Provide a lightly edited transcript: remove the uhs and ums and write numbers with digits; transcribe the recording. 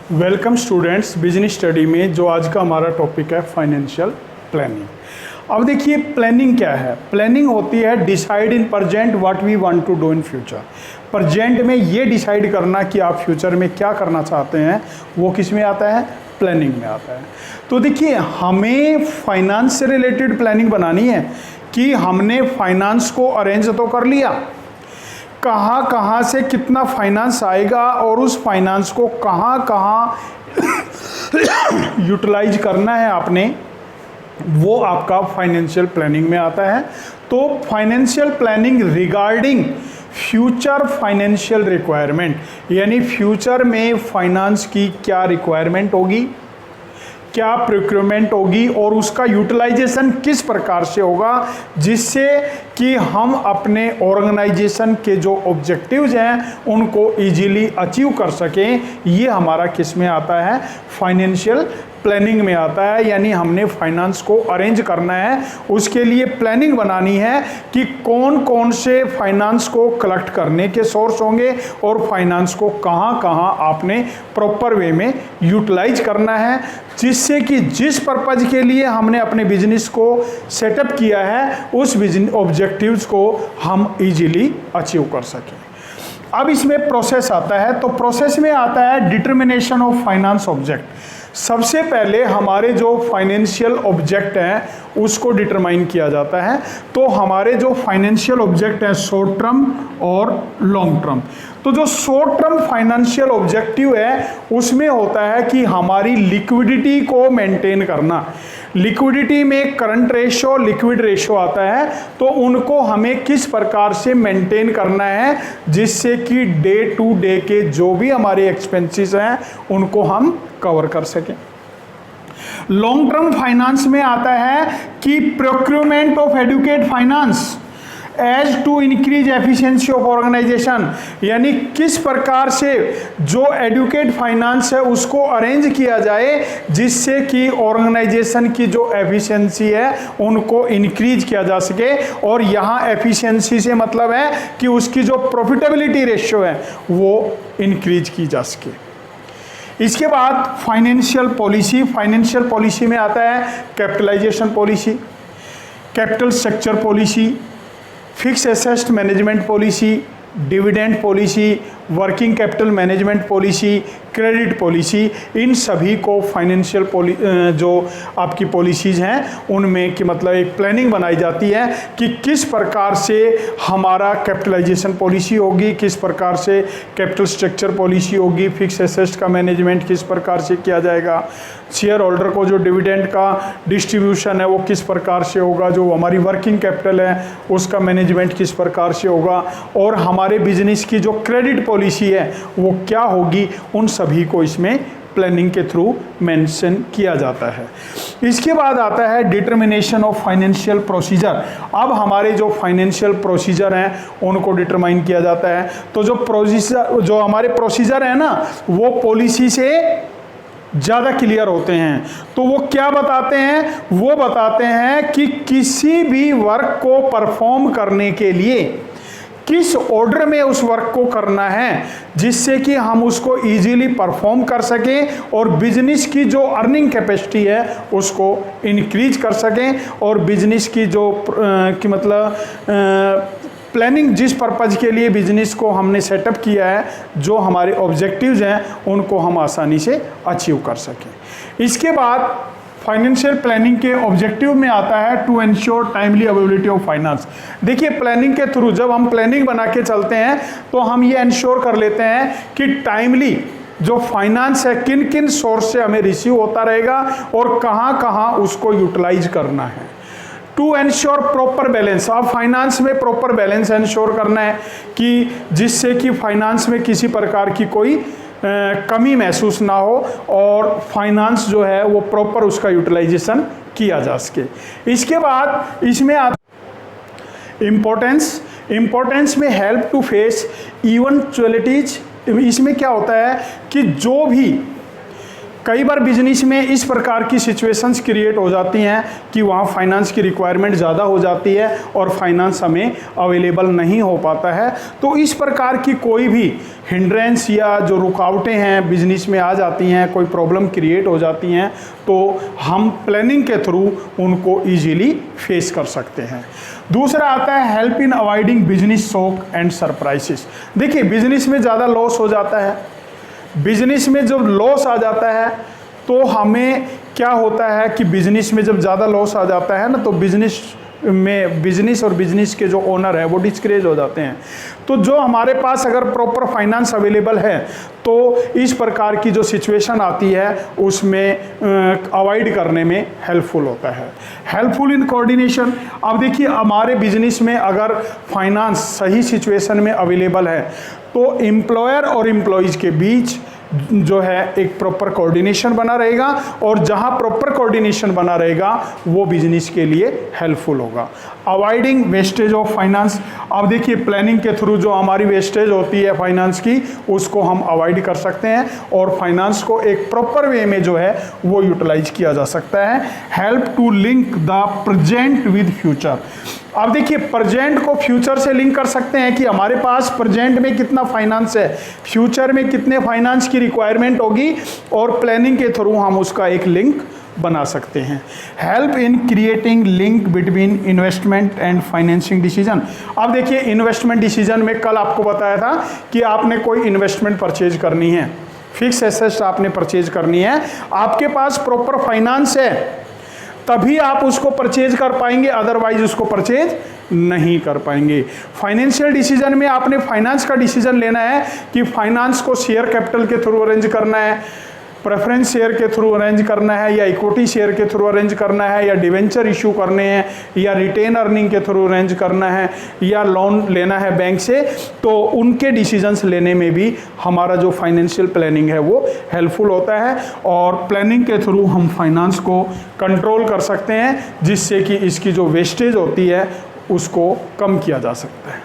Welcome students, business study में जो आज का हमारा टॉपिक है फाइनेंशियल प्लानिंग। अब देखिए प्लानिंग क्या है। प्लानिंग होती है decide in present what we want to do in future. Present में ये डिसाइड करना कि आप फ्यूचर में क्या करना चाहते हैं, वो किस में आता है? प्लानिंग में आता है। तो देखिए हमें फाइनेंस से रिलेटेड प्लानिंग बनानी है कि हमने फाइनेंस को अरेंज तो कर लिया, कहाँ कहाँ से कितना फाइनेंस आएगा और उस फाइनेंस को कहाँ कहाँ यूटिलाइज करना है आपने, वो आपका फाइनेंशियल प्लानिंग में आता है। तो financial planning regarding future financial requirement, यानी फ्यूचर में फाइनेंस की क्या रिक्वायरमेंट होगी, क्या प्रोक्योरमेंट होगी और उसका यूटिलाइजेशन किस प्रकार से होगा, जिससे कि हम अपने ऑर्गेनाइजेशन के जो ऑब्जेक्टिव्स हैं उनको इजीली अचीव कर सकें। ये हमारा किस में आता है? फाइनेंशियल प्लानिंग में आता है। यानी हमने फाइनेंस को अरेंज करना है, उसके लिए प्लानिंग बनानी है कि कौन कौन से फाइनेंस को कलेक्ट करने के सोर्स होंगे और फाइनेंस को कहाँ कहाँ आपने प्रॉपर वे में यूटिलाइज करना है, जिससे कि जिस पर्पज के लिए हमने अपने बिजनेस को सेटअप किया है उस बिजनेस ऑब्जेक्टिव्स को हम इजीली अचीव कर सकें। अब इसमें प्रोसेस आता है, तो प्रोसेस में आता है डिटर्मिनेशन ऑफ फाइनेंस ऑब्जेक्ट। सबसे पहले हमारे जो फाइनेंशियल ऑब्जेक्ट हैं उसको डिटरमाइन किया जाता है। तो हमारे जो फाइनेंशियल ऑब्जेक्ट हैं शॉर्ट टर्म और लॉन्ग टर्म। तो जो शॉर्ट टर्म फाइनेंशियल ऑब्जेक्टिव है उसमें होता है कि हमारी लिक्विडिटी को मेंटेन करना। लिक्विडिटी में करंट रेशो, लिक्विड रेशो आता है, तो उनको हमें किस प्रकार से मेंटेन करना है जिससे कि डे टू डे के जो भी हमारे एक्सपेंसेस हैं उनको हम कवर कर सकें। लॉन्ग टर्म फाइनेंस में आता है कि procurement of adequate finance as to increase efficiency of organisation, यानी किस प्रकार से जो एडुकेट फाइनेंस है उसको अरेंज किया जाए जिससे कि ऑर्गेनाइजेशन की जो एफिशिएंसी है उनको इंक्रीज किया जा सके। और यहाँ एफिशिएंसी से मतलब है कि उसकी जो प्रॉफिटेबिलिटी रेशियो है वो इंक्रीज की जा सके। इसके बाद फाइनेंशियल पॉलिसी। फाइनेंशियल पॉलिसी में आता है capitalisation policy, capital structure policy, fix asset management policy, dividend policy, working capital management policy, credit policy. इन सभी को फाइनेंशियल जो आपकी पॉलिसीज़ हैं उनमें कि मतलब एक प्लानिंग बनाई जाती है कि किस प्रकार से हमारा कैपिटलाइजेशन पॉलिसी होगी, किस प्रकार से कैपिटल स्ट्रक्चर पॉलिसी होगी, फिक्स एसेट का मैनेजमेंट किस प्रकार से किया जाएगा, शेयर होल्डर को जो डिविडेंड का डिस्ट्रीब्यूशन है वो किस प्रकार से होगा, जो हमारी वर्किंग कैपिटल है उसका मैनेजमेंट किस प्रकार से होगा, और हमारे बिजनेस की जो क्रेडिट पॉलिसी है वो क्या होगी, उन सभी को इसमें प्लानिंग के थ्रू मेंशन किया जाता है। इसके बाद आता है डिटर्मिनेशन ऑफ फाइनेंशियल प्रोसीजर। अब हमारे जो फाइनेंशियल प्रोसीजर हैं उनको डिटरमाइन किया जाता है। तो जो हमारे प्रोसीजर है ना वो पॉलिसी से ज़्यादा क्लियर होते हैं। तो वो क्या बताते हैं? वो बताते हैं कि किसी भी वर्क को परफॉर्म करने के लिए किस ऑर्डर में उस वर्क को करना है जिससे कि हम उसको इजीली परफॉर्म कर सकें और बिजनेस की जो अर्निंग कैपेसिटी है उसको इंक्रीज कर सकें, और बिजनेस की जो प्लानिंग जिस पर्पज़ के लिए बिजनेस को हमने सेटअप किया है, जो हमारे ऑब्जेक्टिव्स हैं उनको हम आसानी से अचीव कर सकें। इसके बाद फाइनेंशियल प्लानिंग के ऑब्जेक्टिव में आता है to ensure timely availability of finance. देखिए प्लानिंग के थ्रू जब हम प्लानिंग बना के चलते हैं तो हम ये एंश्योर कर लेते हैं कि टाइमली जो फाइनेंस है किन किन सोर्स से हमें रिसीव होता रहेगा और कहाँ कहाँ उसको यूटिलाइज करना है। To ensure proper balance. अब फाइनेंस में प्रॉपर बैलेंस एंश्योर करना है कि जिससे कि फाइनेंस में किसी प्रकार की कोई कमी महसूस ना हो और फाइनेंस जो है वो प्रॉपर उसका यूटिलाइजेशन किया जा सके। इसके बाद इसमें इम्पोर्टेंस में हेल्प टू फेस इवेंचुअलिटीज। इसमें क्या होता है कि जो भी कई बार बिजनेस में इस प्रकार की सिचुएशंस क्रिएट हो जाती हैं कि वहाँ फाइनेंस की रिक्वायरमेंट ज़्यादा हो जाती है और फाइनेंस हमें अवेलेबल नहीं हो पाता है। तो इस प्रकार की कोई भी हिंड्रेंस या जो रुकावटें हैं बिजनेस में आ जाती हैं, कोई प्रॉब्लम क्रिएट हो जाती हैं, तो हम प्लानिंग के थ्रू उनको ईजीली फेस कर सकते हैं। दूसरा आता है help in avoiding business shock and surprises. देखिए, बिजनेस में ज़्यादा लॉस हो जाता है, बिजनेस में जब लॉस आ जाता है तो हमें क्या होता है कि बिजनेस में जब ज़्यादा लॉस आ जाता है ना, तो बिजनेस और बिजनेस के जो ओनर है वो डिस्करेज हो जाते हैं। तो जो हमारे पास अगर प्रॉपर फाइनेंस अवेलेबल है तो इस प्रकार की जो सिचुएशन आती है उसमें अवॉइड करने में हेल्पफुल होता है। Helpful in coordination. अब देखिए, हमारे बिजनेस में अगर फाइनेंस सही सिचुएशन में अवेलेबल है तो एम्प्लॉयर और एम्प्लॉयज़ के बीच जो है एक प्रॉपर कोऑर्डिनेशन बना रहेगा, और जहां प्रॉपर कोऑर्डिनेशन बना रहेगा वो बिजनेस के लिए हेल्पफुल होगा। Avoiding wastage of finance. अब देखिए, प्लानिंग के थ्रू जो हमारी वेस्टेज होती है फाइनेंस की, उसको हम अवॉइड कर सकते हैं और फाइनेंस को एक प्रॉपर वे में जो है वो यूटिलाइज किया जा सकता है। Help to link the present with future. अब देखिए, प्रेजेंट को फ्यूचर से लिंक कर सकते हैं कि हमारे पास प्रेजेंट में कितना फाइनेंस है, फ्यूचर में कितने फाइनेंस की रिक्वायरमेंट होगी, और प्लानिंग के थ्रू हम उसका एक लिंक बना सकते हैं। Help in creating link between investment and financing decision. अब देखिए, इन्वेस्टमेंट डिसीजन में कल आपको बताया था कि आपने कोई इन्वेस्टमेंट परचेज करनी है, फिक्स एसेट्स आपने परचेज करनी है, आपके पास प्रॉपर फाइनेंस है तभी आप उसको परचेज कर पाएंगे, अदरवाइज उसको परचेज नहीं कर पाएंगे। फाइनेंशियल डिसीजन में आपने फाइनेंस का डिसीजन लेना है कि फाइनेंस को शेयर कैपिटल के थ्रू अरेंज करना है, प्रेफरेंस शेयर के थ्रू अरेंज करना है, या इक्विटी शेयर के थ्रू अरेंज करना है, या डिवेंचर इशू करने हैं, या रिटेन अर्निंग के थ्रू अरेंज करना है, या लोन लेना है बैंक से। तो उनके डिसीजंस लेने में भी हमारा जो फाइनेंशियल प्लानिंग है वो हेल्पफुल होता है, और प्लानिंग के थ्रू हम फाइनेंस को कंट्रोल कर सकते हैं, जिससे कि इसकी जो वेस्टेज होती है उसको कम किया जा सकता है।